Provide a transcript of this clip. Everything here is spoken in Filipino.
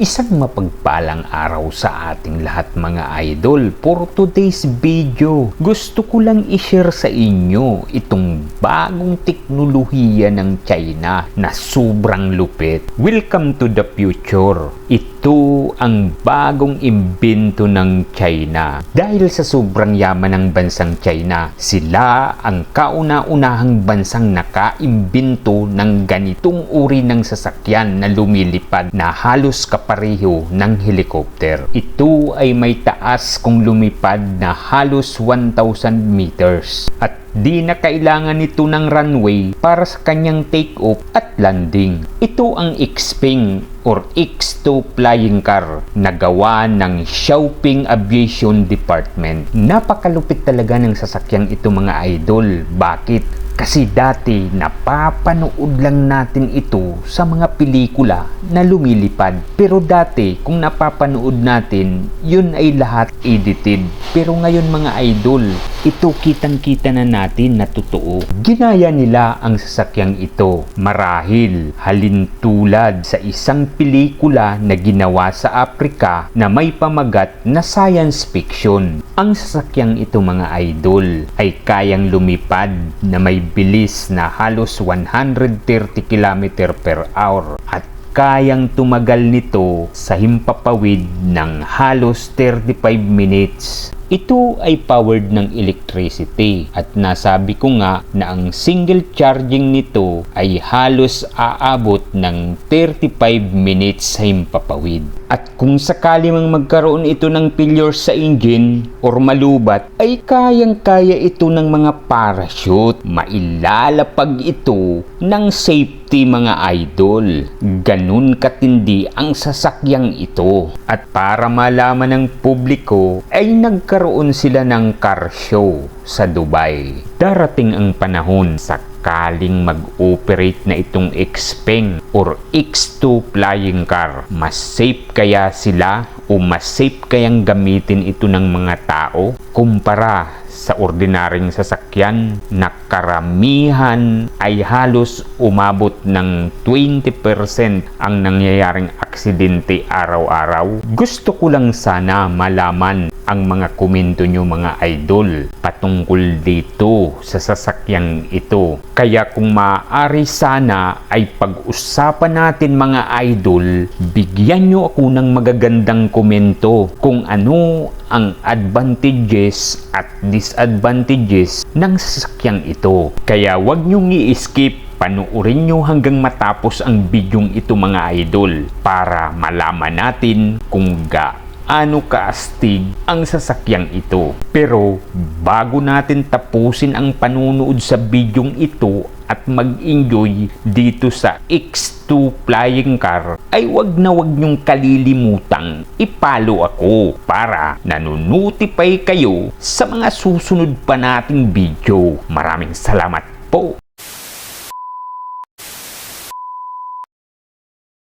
Isang mapagpalang araw sa ating lahat mga idol. For today's video, gusto ko lang i-share sa inyo itong bagong teknolohiya ng China na sobrang lupit. Welcome to the future. Ito ang bagong imbento ng China. Dahil sa sobrang yaman ng bansang China, sila ang kauna-unahang bansang nakaimbento ng ganitong uri ng sasakyan na lumilipad na halos kapareho ng helicopter. Ito ay may taas kung lumipad na halos 1,000 meters at di na kailangan nito ng runway para sa kanyang take-off at landing. Ito ang Xpeng or X2 flying car na gawa ng Xiaoping Aviation Department. Napakalupit talaga ng sasakyang ito mga idol. Bakit? Kasi dati napapanood lang natin ito sa mga pelikula na lumilipad. Pero dati kung napapanood natin, yun ay lahat edited. Pero ngayon mga idol, ito kitang-kita na natin na totoo. Ginaya nila ang sasakyang ito. Marahil halintulad sa isang pelikula na ginawa sa Africa na may pamagat na science fiction. Ang sasakyang ito mga idol ay kayang lumipad na may bilis na halos 130 km per hour at kayang tumagal nito sa himpapawid ng halos 35 minutes. Ito ay powered ng electricity at nasabi ko nga na ang single charging nito ay halos aabot ng 35 minutes sa himpapawid. At kung sakali mang magkaroon ito ng failure sa engine or malubat, ay kayang-kaya ito ng mga parachute. Mailalapag ito ng safety mga idol. Ganun katindi ang sasakyang ito. At para malaman ng publiko ay nagkaroon sila ng car show sa Dubai. Darating ang panahon sakaling mag-operate na itong Xpeng or X2 flying car. Mas safe kaya sila o mas safe kayang gamitin ito ng mga tao kumpara sa ordinaryong sasakyan na karamihan ay halos umabot ng 20% ang nangyayaring aksidente araw-araw? Gusto ko lang sana malaman ang mga komento nyo mga idol patungkol dito sa sasakyang ito. Kaya kung maaari sana ay pag-usapan natin mga idol, bigyan nyo ako ng magagandang komento kung ano ang advantages at disadvantages ng sasakyang ito. Kaya wag nyong i-skip, panuorin nyo hanggang matapos ang bidyong ito mga idol para malaman natin kung gaano kaastig ang sasakyang ito. Pero bago natin tapusin ang panunood sa bidyong ito at mag-enjoy dito sa X2 flying car, ay wag na wag nyong kalilimutang i-follow ako para nanonotify kayo sa mga susunod pa nating video. Maraming salamat.